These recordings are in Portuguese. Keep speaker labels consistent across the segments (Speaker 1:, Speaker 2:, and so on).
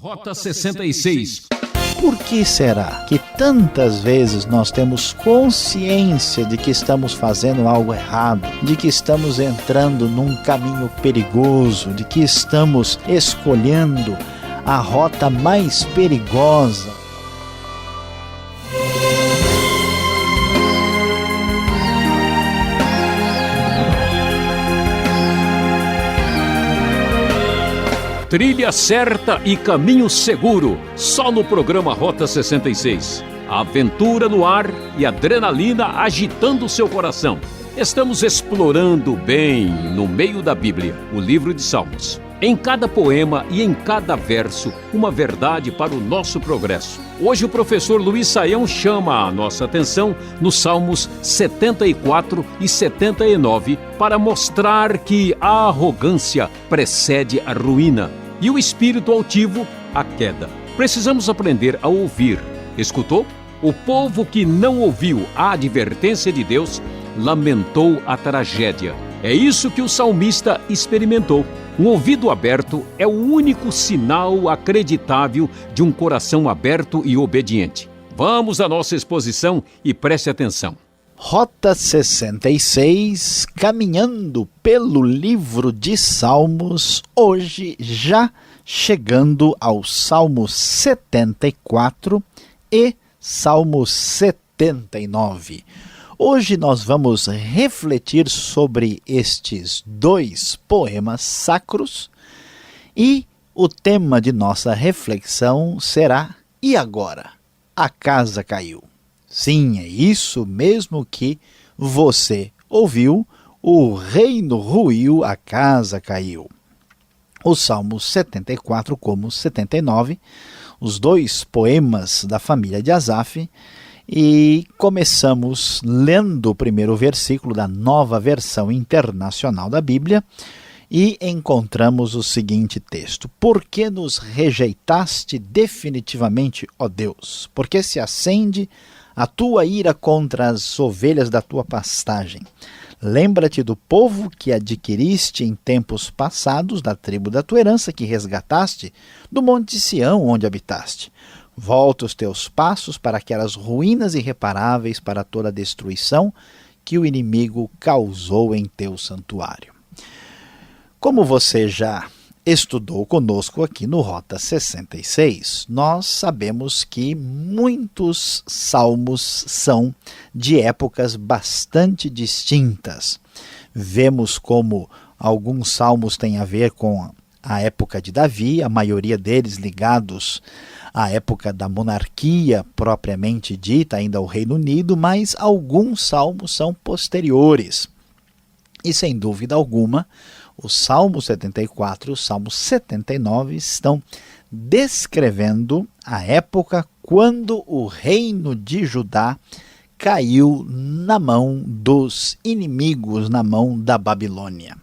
Speaker 1: Rota 66.
Speaker 2: Por que será que tantas vezes nós temos consciência de que estamos fazendo algo errado, de que estamos entrando num caminho perigoso, de que estamos escolhendo a rota mais perigosa?
Speaker 1: Trilha certa e caminho seguro, só no programa Rota 66. Aventura no ar e adrenalina agitando seu coração. Estamos explorando bem, no meio da Bíblia, o livro de Salmos. Em cada poema e em cada verso, uma verdade para o nosso progresso. Hoje o professor Luiz Saião chama a nossa atenção nos Salmos 74 e 79 para mostrar que a arrogância precede a ruína e o espírito altivo, a queda. Precisamos aprender a ouvir. Escutou? O povo que não ouviu a advertência de Deus lamentou a tragédia. É isso que o salmista experimentou. Um ouvido aberto é o único sinal acreditável de um coração aberto e obediente. Vamos à nossa exposição e preste atenção.
Speaker 2: Rota 66, caminhando pelo livro de Salmos, hoje já chegando ao Salmo 74 e Salmo 79. Hoje nós vamos refletir sobre estes dois poemas sacros e o tema de nossa reflexão será: e agora? A casa caiu. Sim, é isso mesmo que você ouviu, o reino ruiu, a casa caiu. Os Salmos 74 como 79, os dois poemas da família de Asaf, e começamos lendo o primeiro versículo da Nova Versão Internacional da Bíblia e encontramos o seguinte texto: Por que nos rejeitaste definitivamente, ó Deus? Por que se acende a tua ira contra as ovelhas da tua pastagem? Lembra-te do povo que adquiriste em tempos passados, da tribo da tua herança que resgataste, do monte Sião onde habitaste. Volta os teus passos para aquelas ruínas irreparáveis, para toda a destruição que o inimigo causou em teu santuário. Como você já estudou conosco aqui no Rota 66, nós sabemos que muitos salmos são de épocas bastante distintas. Vemos como alguns salmos têm a ver com a época de Davi, a maioria deles ligados à época da monarquia propriamente dita, ainda ao Reino Unido, mas alguns salmos são posteriores. E sem dúvida alguma, o Salmo 74 e o Salmo 79 estão descrevendo a época quando o reino de Judá caiu na mão dos inimigos, na mão da Babilônia.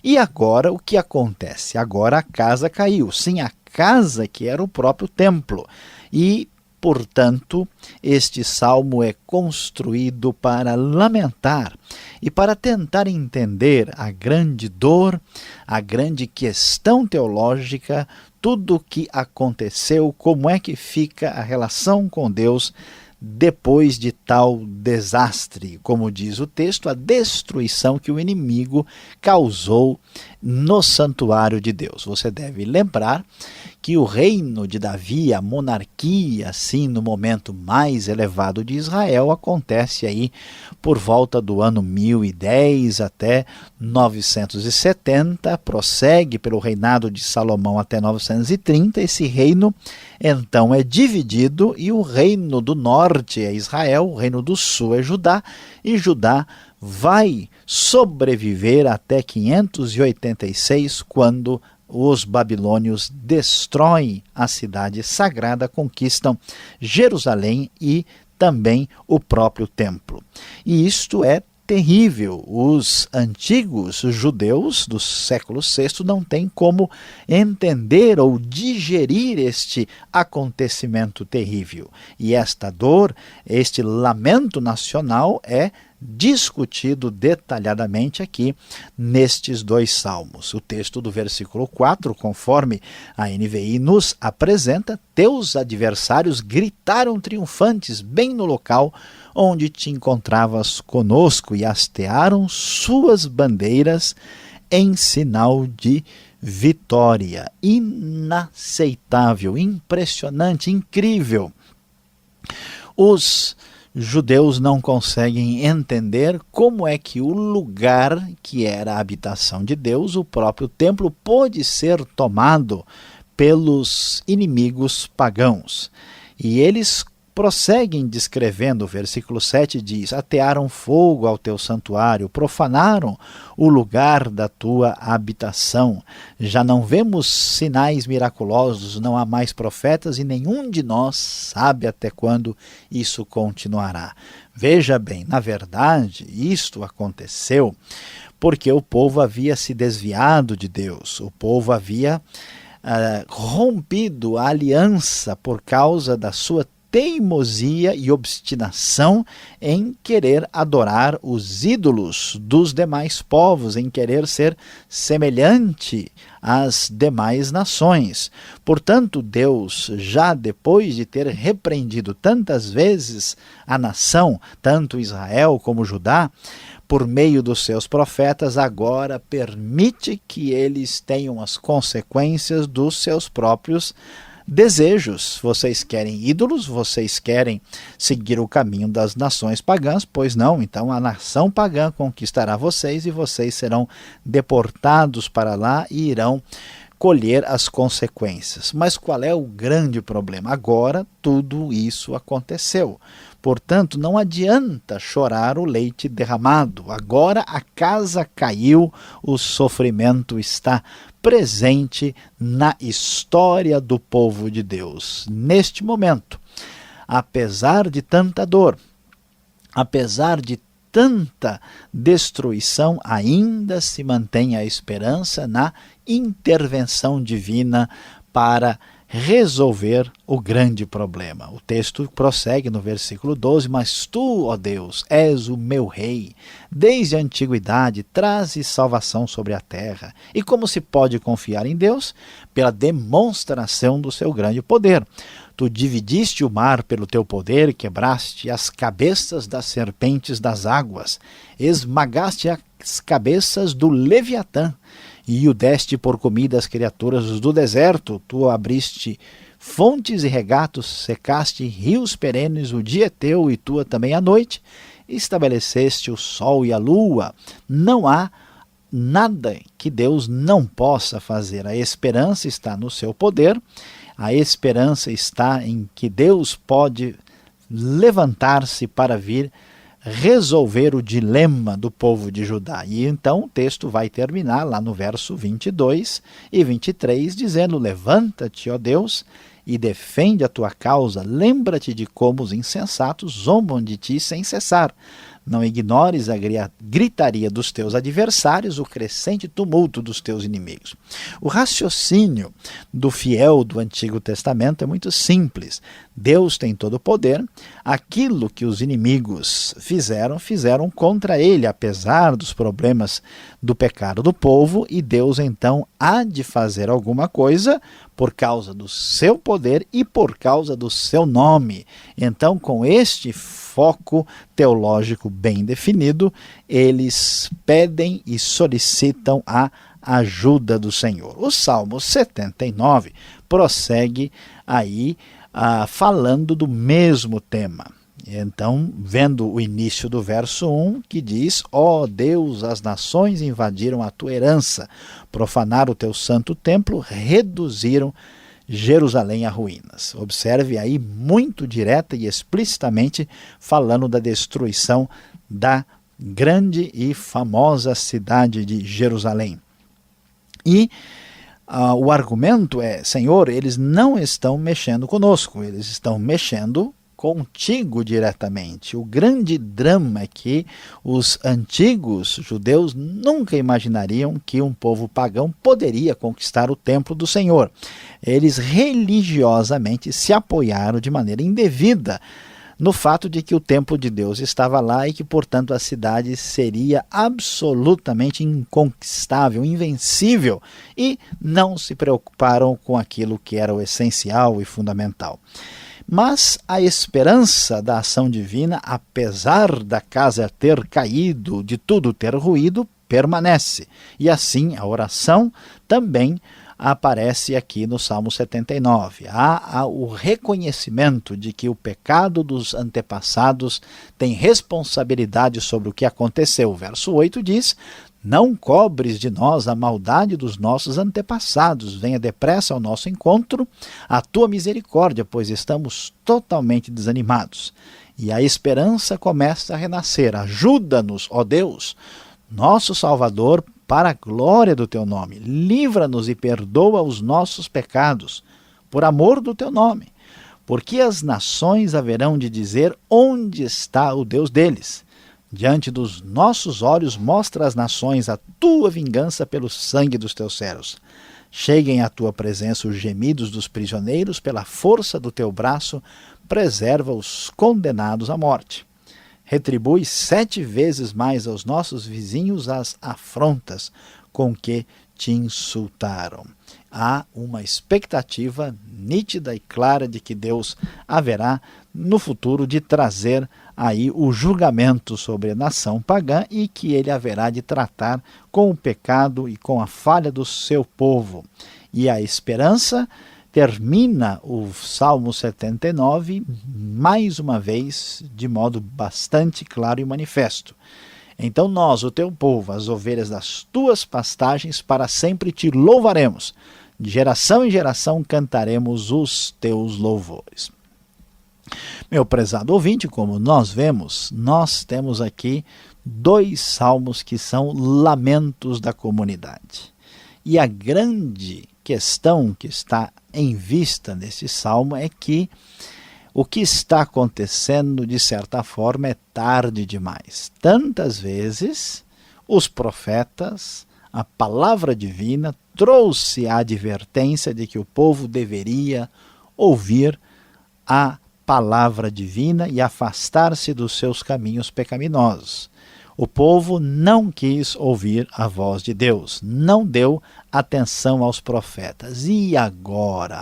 Speaker 2: E agora o que acontece? Agora a casa caiu. Sim, a casa que era o próprio templo. E, portanto, este salmo é construído para lamentar e para tentar entender a grande dor, a grande questão teológica, tudo o que aconteceu, como é que fica a relação com Deus depois de tal desastre, como diz o texto, a destruição que o inimigo causou no santuário de Deus. Você deve lembrar que o reino de Davi, a monarquia, assim, no momento mais elevado de Israel, acontece aí por volta do ano 1010 até 970, prossegue pelo reinado de Salomão até 930, esse reino então é dividido e o reino do norte é Israel, o reino do sul é Judá, e Judá vai sobreviver até 586, quando os babilônios destroem a cidade sagrada, conquistam Jerusalém e também o próprio templo. E isto é terrível. Os antigos judeus do século VI não têm como entender ou digerir este acontecimento terrível. E esta dor, este lamento nacional é discutido detalhadamente aqui nestes dois salmos. O texto do versículo 4, conforme a NVI nos apresenta: teus adversários gritaram triunfantes bem no local onde te encontravas conosco e hastearam suas bandeiras em sinal de vitória. Inaceitável, impressionante, incrível. Os judeus não conseguem entender como é que o lugar que era a habitação de Deus, o próprio templo, pôde ser tomado pelos inimigos pagãos. E eles prosseguem descrevendo, o versículo 7 diz: atearam fogo ao teu santuário, profanaram o lugar da tua habitação. Já não vemos sinais miraculosos, não há mais profetas e nenhum de nós sabe até quando isso continuará. Veja bem, na verdade, isto aconteceu porque o povo havia se desviado de Deus, o povo havia rompido a aliança por causa da sua teimosia e obstinação em querer adorar os ídolos dos demais povos, em querer ser semelhante às demais nações. Portanto, Deus, já depois de ter repreendido tantas vezes a nação, tanto Israel como Judá, por meio dos seus profetas, agora permite que eles tenham as consequências dos seus próprios desejos. Vocês querem ídolos? Vocês querem seguir o caminho das nações pagãs? Pois não, então a nação pagã conquistará vocês e vocês serão deportados para lá e irão colher as consequências. Mas qual é o grande problema? Agora tudo isso aconteceu. Portanto, não adianta chorar o leite derramado. Agora a casa caiu, o sofrimento está presente na história do povo de Deus. Neste momento, apesar de tanta dor, apesar de tanta destruição, ainda se mantém a esperança na intervenção divina para resolver o grande problema. O texto prossegue no versículo 12: mas tu, ó Deus, és o meu rei, desde a antiguidade trazes salvação sobre a terra. E como se pode confiar em Deus? Pela demonstração do seu grande poder. Tu dividiste o mar pelo teu poder, quebraste as cabeças das serpentes das águas, esmagaste as cabeças do Leviatã, e o deste por comida às criaturas do deserto. Tu abriste fontes e regatos, secaste rios perenes, o dia é teu e tua também a noite, estabeleceste o sol e a lua. Não há nada que Deus não possa fazer. A esperança está no seu poder, a esperança está em que Deus pode levantar-se para vir resolver o dilema do povo de Judá. E então o texto vai terminar lá no verso 22 e 23, dizendo: levanta-te, ó Deus, e defende a tua causa. Lembra-te de como os insensatos zombam de ti sem cessar. Não ignores a gritaria dos teus adversários, o crescente tumulto dos teus inimigos. O raciocínio do fiel do Antigo Testamento é muito simples. Deus tem todo o poder. Aquilo que os inimigos fizeram contra ele, apesar dos problemas do pecado do povo, e Deus então há de fazer alguma coisa por causa do seu poder e por causa do seu nome. Então, com este foco teológico bem definido, eles pedem e solicitam a ajuda do Senhor. O Salmo 79 prossegue aí falando do mesmo tema. Então, vendo o início do verso 1, que diz: ó Deus, as nações invadiram a tua herança, profanaram o teu santo templo, reduziram Jerusalém a ruínas. Observe aí, muito direta e explicitamente falando da destruição da grande e famosa cidade de Jerusalém. E o argumento é: Senhor, eles não estão mexendo conosco, eles estão mexendo contigo diretamente. O grande drama é que os antigos judeus nunca imaginariam que um povo pagão poderia conquistar o templo do Senhor. Eles religiosamente se apoiaram de maneira indevida no fato de que o templo de Deus estava lá e que, portanto, a cidade seria absolutamente inconquistável, invencível, e não se preocuparam com aquilo que era o essencial e fundamental. Mas a esperança da ação divina, apesar da casa ter caído, de tudo ter ruído, permanece. E assim a oração também aparece aqui no Salmo 79. Há o reconhecimento de que o pecado dos antepassados tem responsabilidade sobre o que aconteceu. O verso 8 diz: não cobres de nós a maldade dos nossos antepassados, venha depressa ao nosso encontro a tua misericórdia, pois estamos totalmente desanimados. E a esperança começa a renascer. Ajuda-nos, ó Deus, nosso Salvador, para a glória do teu nome. Livra-nos e perdoa os nossos pecados, por amor do teu nome. Porque as nações haverão de dizer: onde está o Deus deles? Diante dos nossos olhos mostra às nações a tua vingança pelo sangue dos teus servos. Cheguem à tua presença os gemidos dos prisioneiros, pela força do teu braço, preserva os condenados à morte. Retribui 7 vezes mais aos nossos vizinhos as afrontas com que te insultaram. Há uma expectativa nítida e clara de que Deus haverá no futuro de trazer aí o julgamento sobre a nação pagã e que ele haverá de tratar com o pecado e com a falha do seu povo. E a esperança termina o Salmo 79 mais uma vez de modo bastante claro e manifesto. Então nós, o teu povo, as ovelhas das tuas pastagens, para sempre te louvaremos. De geração em geração cantaremos os teus louvores. Meu prezado ouvinte, como nós vemos, nós temos aqui 2 salmos que são lamentos da comunidade. E a grande questão que está em vista nesse salmo é que o que está acontecendo, de certa forma, é tarde demais. Tantas vezes os profetas, a palavra divina, trouxe a advertência de que o povo deveria ouvir a palavra divina e afastar-se dos seus caminhos pecaminosos. O povo não quis ouvir a voz de Deus, não deu atenção aos profetas. E agora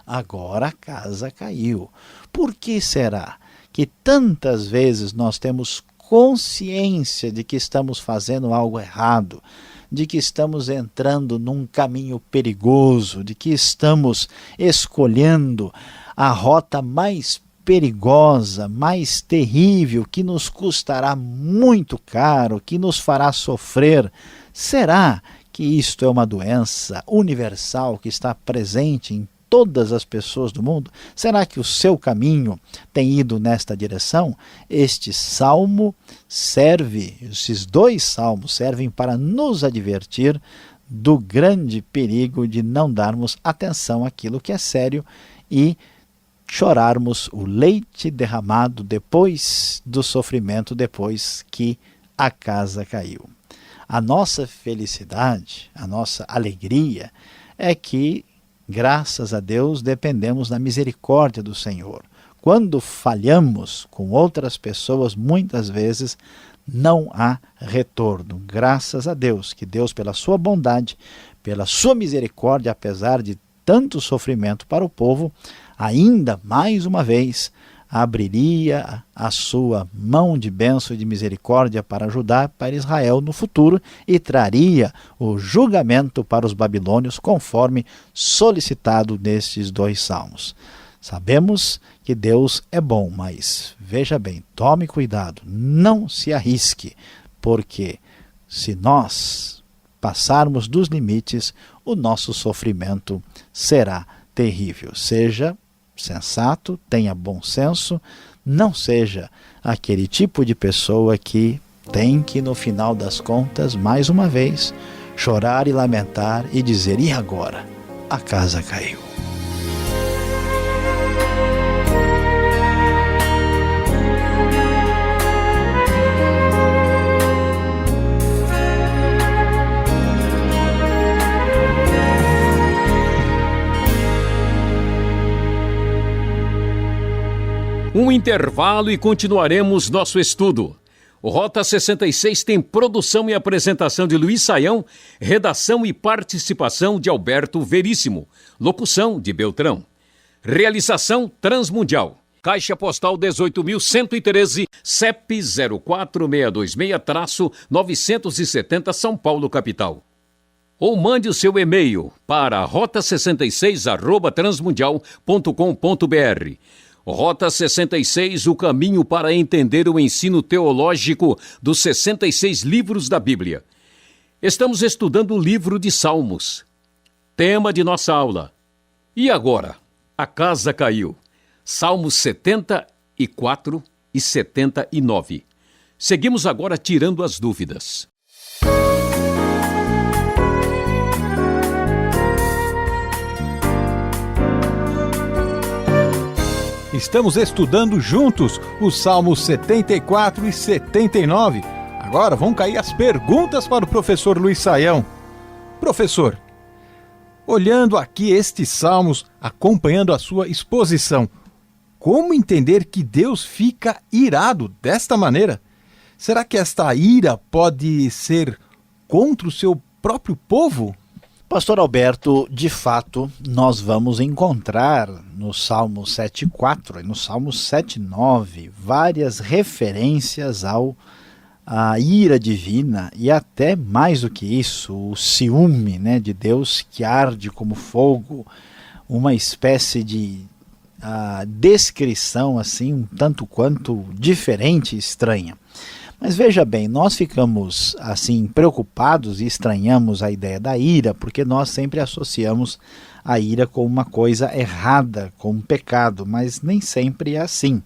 Speaker 2: a casa caiu. Por que será que tantas vezes nós temos consciência de que estamos fazendo algo errado, de que estamos entrando num caminho perigoso, de que estamos escolhendo a rota mais perigosa, mais terrível, que nos custará muito caro, que nos fará sofrer? Será que isto é uma doença universal que está presente em todas as pessoas do mundo? Será que o seu caminho tem ido nesta direção? Este salmo serve, esses 2 salmos servem para nos advertir do grande perigo de não darmos atenção àquilo que é sério e chorarmos o leite derramado depois do sofrimento, depois que a casa caiu. A nossa felicidade, a nossa alegria é que, graças a Deus, dependemos da misericórdia do Senhor. Quando falhamos com outras pessoas, muitas vezes não há retorno. Graças a Deus, que Deus, pela sua bondade, pela sua misericórdia, apesar de tanto sofrimento para o povo, ainda mais uma vez abriria a sua mão de bênção e de misericórdia para ajudar para Israel no futuro e traria o julgamento para os babilônios, conforme solicitado nestes 2 salmos. Sabemos que Deus é bom, mas veja bem, tome cuidado, não se arrisque, porque se nós passarmos dos limites, o nosso sofrimento será terrível. Seja sensato, tenha bom senso, não seja aquele tipo de pessoa que tem que, no final das contas, mais uma vez, chorar e lamentar e dizer: e agora? A casa caiu.
Speaker 1: Um intervalo e continuaremos nosso estudo. O Rota 66 tem produção e apresentação de Luiz Saião, redação e participação de Alberto Veríssimo, locução de Beltrão. Realização Transmundial. Caixa Postal 18.113, CEP 04626-970 São Paulo, capital. Ou mande o seu e-mail para rota66@transmundial.com.br. Rota 66, o caminho para entender o ensino teológico dos 66 livros da Bíblia. Estamos estudando o livro de Salmos. Tema de nossa aula. E agora? A casa caiu. Salmos 74 e 79. Seguimos agora tirando as dúvidas.
Speaker 3: Estamos estudando juntos os Salmos 74 e 79. Agora vão cair as perguntas para o professor Luiz Saião. Professor, olhando aqui estes salmos, acompanhando a sua exposição, como entender que Deus fica irado desta maneira? Será que esta ira pode ser contra o seu próprio povo?
Speaker 2: Pastor Alberto, de fato, nós vamos encontrar no Salmo 7,4 e no Salmo 7,9 várias referências à ira divina e até mais do que isso, o ciúme, de Deus que arde como fogo, uma espécie de descrição assim, um tanto quanto diferente e estranha. Mas veja bem, nós ficamos assim preocupados e estranhamos a ideia da ira, porque nós sempre associamos a ira com uma coisa errada, com um pecado, mas nem sempre é assim.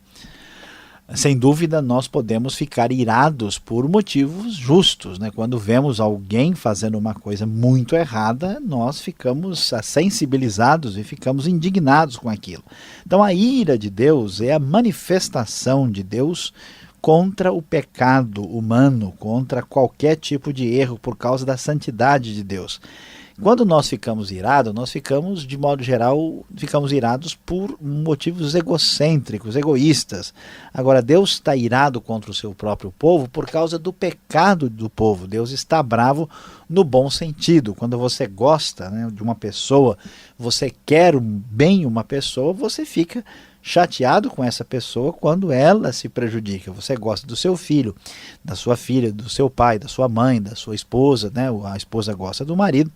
Speaker 2: Sem dúvida, nós podemos ficar irados por motivos justos, Quando vemos alguém fazendo uma coisa muito errada, nós ficamos sensibilizados e ficamos indignados com aquilo. Então a ira de Deus é a manifestação de Deus contra o pecado humano, contra qualquer tipo de erro por causa da santidade de Deus. Quando nós ficamos irados, nós ficamos, de modo geral, irados por motivos egocêntricos, egoístas. Agora, Deus está irado contra o seu próprio povo por causa do pecado do povo. Deus está bravo no bom sentido. Quando você gosta de uma pessoa, você quer bem uma pessoa, você fica chateado com essa pessoa quando ela se prejudica. Você gosta do seu filho, da sua filha, do seu pai, da sua mãe, da sua esposa, A esposa gosta do marido.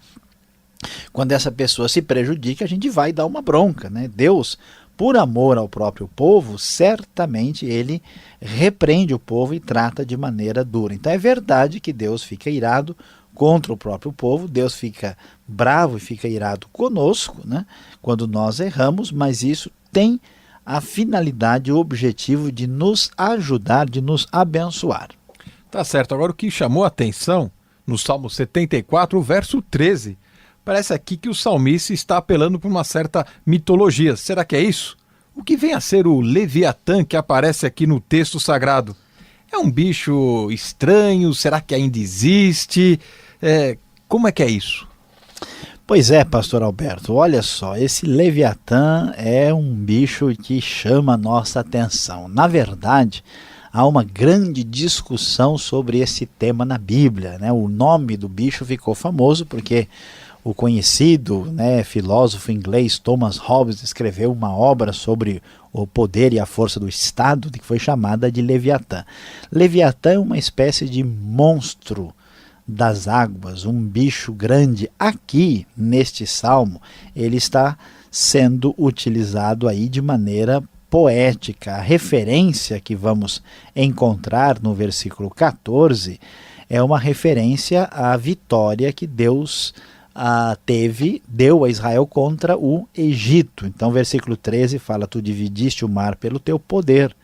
Speaker 2: Quando essa pessoa se prejudica, a gente vai dar uma bronca, Deus, por amor ao próprio povo, certamente ele repreende o povo e trata de maneira dura. Então é verdade que Deus fica irado contra o próprio povo, Deus fica bravo e fica irado conosco, quando nós erramos, mas isso tem a finalidade, o objetivo de nos ajudar, de nos abençoar.
Speaker 3: Tá certo. Agora o que chamou a atenção no Salmo 74, o verso 13, parece aqui que o salmista está apelando para uma certa mitologia. Será que é isso? O que vem a ser o Leviatã que aparece aqui no texto sagrado? É um bicho estranho? Será que ainda existe? Como é que é isso?
Speaker 2: Pois é, pastor Alberto, olha só, esse Leviatã é um bicho que chama a nossa atenção. Na verdade, há uma grande discussão sobre esse tema na Bíblia, O nome do bicho ficou famoso porque o conhecido filósofo inglês Thomas Hobbes escreveu uma obra sobre o poder e a força do Estado, que foi chamada de Leviatã. Leviatã é uma espécie de monstro das águas, um bicho grande. Aqui, neste salmo, ele está sendo utilizado aí de maneira poética. A referência que vamos encontrar no versículo 14 é uma referência à vitória que Deus deu a Israel contra o Egito. Então, versículo 13 fala: tu dividiste o mar pelo teu poder,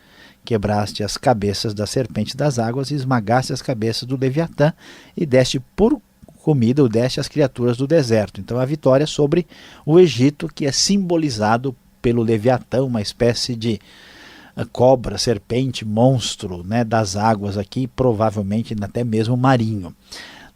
Speaker 2: quebraste as cabeças da serpente das águas e esmagaste as cabeças do Leviatã e deste por comida ou deste às criaturas do deserto. Então a vitória sobre o Egito, que é simbolizado pelo Leviatã, uma espécie de cobra, serpente, monstro das águas aqui, provavelmente até mesmo marinho.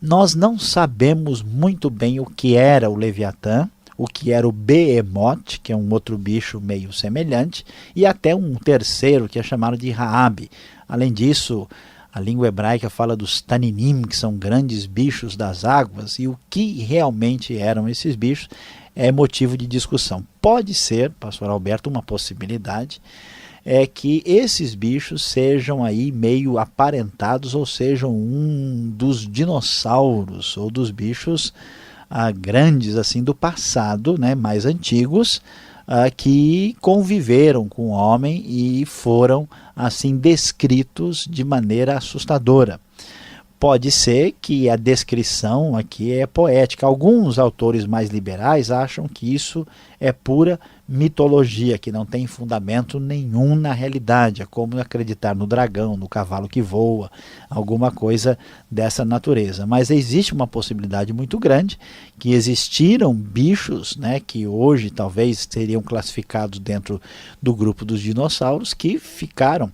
Speaker 2: Nós não sabemos muito bem o que era o Leviatã. o que era o Behemoth, que é um outro bicho meio semelhante, e até um terceiro que é chamado de Raabe. Além disso, a língua hebraica fala dos Taninim, que são grandes bichos das águas, e o que realmente eram esses bichos é motivo de discussão. Pode ser, pastor Alberto, uma possibilidade, é que esses bichos sejam aí meio aparentados, ou sejam um dos dinossauros, ou dos bichos grandes assim do passado, né, mais antigos, que conviveram com o homem e foram assim descritos de maneira assustadora. Pode ser que a descrição aqui é poética. Alguns autores mais liberais acham que isso é pura mitologia, que não tem fundamento nenhum na realidade. É como acreditar no dragão, no cavalo que voa, alguma coisa dessa natureza. Mas existe uma possibilidade muito grande que existiram bichos, né, que hoje talvez seriam classificados dentro do grupo dos dinossauros, que ficaram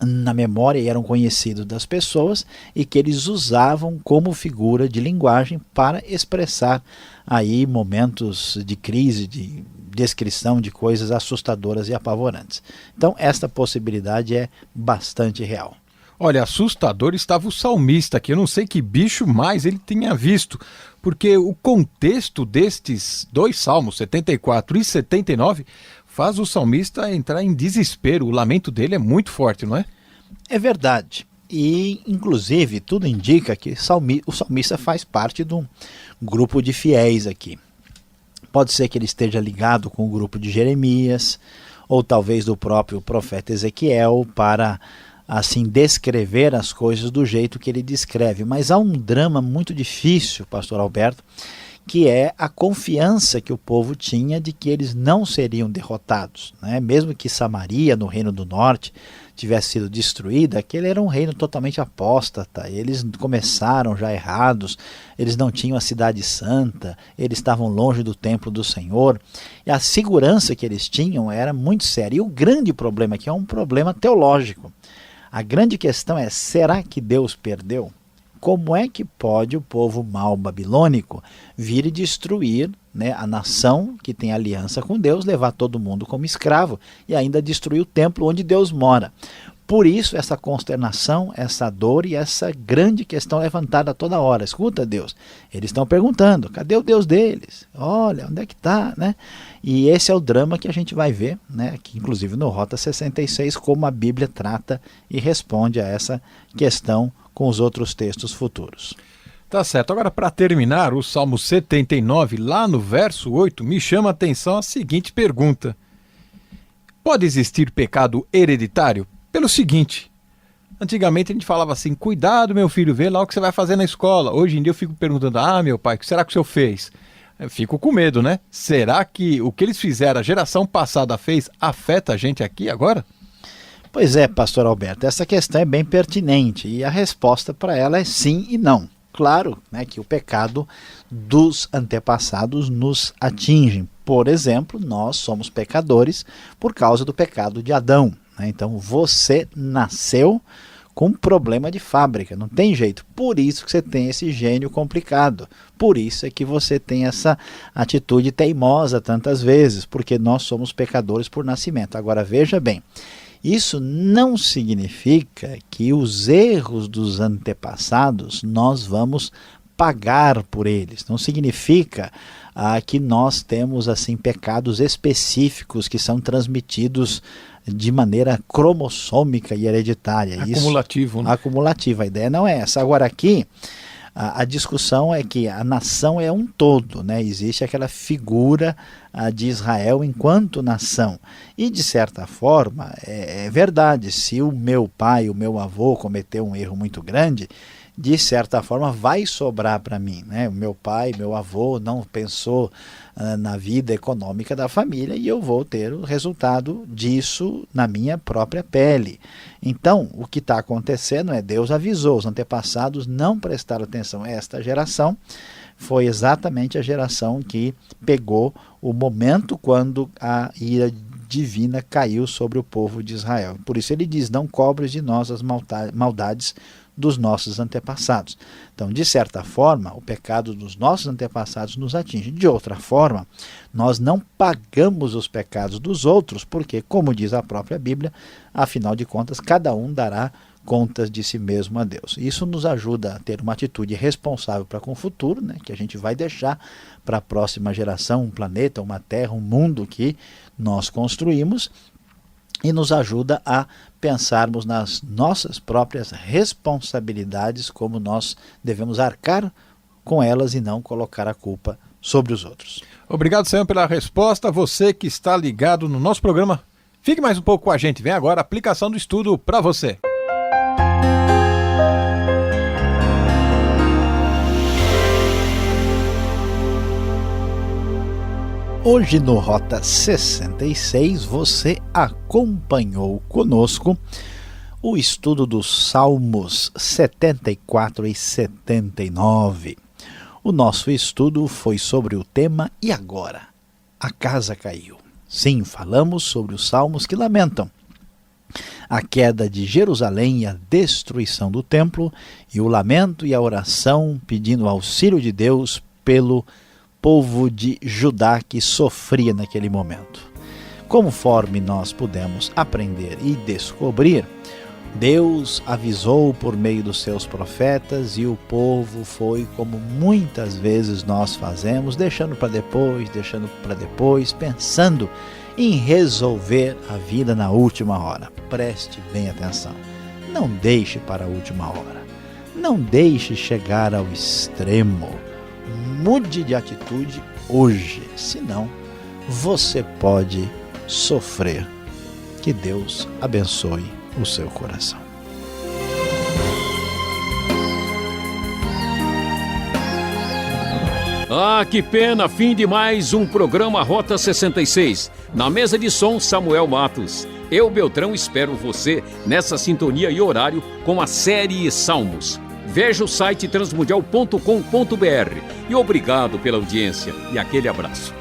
Speaker 2: na memória e eram conhecidos das pessoas e que eles usavam como figura de linguagem para expressar aí momentos de crise, de descrição de coisas assustadoras e apavorantes. Então esta possibilidade é bastante real.
Speaker 3: Olha, assustador estava o salmista, que eu não sei que bicho mais ele tinha visto, porque o contexto destes dois salmos, 74 e 79, faz o salmista entrar em desespero. O lamento dele é muito forte, não é?
Speaker 2: É verdade. E, inclusive, tudo indica que o salmista faz parte de um grupo de fiéis aqui. Pode ser que ele esteja ligado com o grupo de Jeremias, ou talvez do próprio profeta Ezequiel, para assim descrever as coisas do jeito que ele descreve. Mas há um drama muito difícil, pastor Alberto, que é a confiança que o povo tinha de que eles não seriam derrotados, né? Mesmo que Samaria, no Reino do Norte, tivesse sido destruída, aquele era um reino totalmente apóstata, eles começaram já errados, eles não tinham a cidade santa, eles estavam longe do templo do Senhor, e a segurança que eles tinham era muito séria. E o grande problema aqui é um problema teológico. A grande questão é, será que Deus perdeu? Como é que pode o povo mau babilônico vir e destruir, né, a nação que tem aliança com Deus, levar todo mundo como escravo e ainda destruir o templo onde Deus mora? Por isso essa consternação, essa dor e essa grande questão levantada toda hora. Escuta, Deus, eles estão perguntando, cadê o Deus deles? Olha, onde é que está, né? E esse é o drama que a gente vai ver, né, aqui, inclusive no Rota 66, como a Bíblia trata e responde a essa questão com os outros textos futuros.
Speaker 3: Tá certo. Agora, para terminar, o Salmo 79, lá no verso 8, me chama a atenção a seguinte pergunta. Pode existir pecado hereditário? Pelo seguinte, antigamente a gente falava assim, cuidado meu filho, vê lá o que você vai fazer na escola. Hoje em dia eu fico perguntando, meu pai, o que será que o senhor fez? Eu fico com medo, né? Será que o que eles fizeram, a geração passada fez, afeta a gente aqui agora?
Speaker 2: Pois é, pastor Alberto, essa questão é bem pertinente e a resposta para ela é sim e não. Claro, né, que o pecado dos antepassados nos atinge. Por exemplo, nós somos pecadores por causa do pecado de Adão, né? Então você nasceu com problema de fábrica, não tem jeito. Por isso que você tem esse gênio complicado. Por isso é que você tem essa atitude teimosa tantas vezes, porque nós somos pecadores por nascimento. Agora veja bem, isso não significa que os erros dos antepassados nós vamos pagar por eles. Não significa que nós temos assim pecados específicos que são transmitidos de maneira cromossômica e hereditária.
Speaker 3: Acumulativo, né?
Speaker 2: Acumulativa. A ideia não é essa. Agora aqui, a discussão é que a nação é um todo, né? Existe aquela figura de Israel enquanto nação. E de certa forma, é verdade, se o meu pai, o meu avô cometeu um erro muito grande, de certa forma vai sobrar para mim, né? O meu pai, meu avô não pensou na vida econômica da família e eu vou ter o resultado disso na minha própria pele. Então, o que está acontecendo é, Deus avisou, os antepassados não prestaram atenção a esta geração, foi exatamente a geração que pegou o momento quando a ira divina caiu sobre o povo de Israel. Por isso ele diz, não cobres de nós as maldades dos nossos antepassados. Então, de certa forma, o pecado dos nossos antepassados nos atinge. De outra forma, nós não pagamos os pecados dos outros, porque, como diz a própria Bíblia, afinal de contas, cada um dará contas de si mesmo a Deus. Isso nos ajuda a ter uma atitude responsável para com o futuro, né, que a gente vai deixar para a próxima geração, um planeta, uma terra, um mundo que nós construímos, e nos ajuda a pensarmos nas nossas próprias responsabilidades, como nós devemos arcar com elas e não colocar a culpa sobre os outros.
Speaker 3: Obrigado, Sayão, pela resposta. Você que está ligado no nosso programa, fique mais um pouco com a gente. Vem agora a aplicação do estudo para você.
Speaker 2: Hoje no Rota 66 você acompanhou conosco o estudo dos Salmos 74 e 79. O nosso estudo foi sobre o tema "E agora? A casa caiu". Sim, falamos sobre os salmos que lamentam a queda de Jerusalém e a destruição do templo, e o lamento e a oração pedindo auxílio de Deus pelo povo de Judá que sofria naquele momento. Conforme nós pudemos aprender e descobrir, Deus avisou por meio dos seus profetas e o povo foi, como muitas vezes nós fazemos, deixando para depois, pensando em resolver a vida na última hora. Preste bem atenção. Não deixe para a última hora. Não deixe chegar ao extremo. Mude de atitude hoje, senão você pode sofrer. Que Deus abençoe o seu coração.
Speaker 1: Ah, que pena, fim de mais um programa Rota 66. Na mesa de som, Samuel Matos. Eu, Beltrão, espero você nessa sintonia e horário com a série Salmos. Veja o site transmundial.com.br. E obrigado pela audiência e aquele abraço.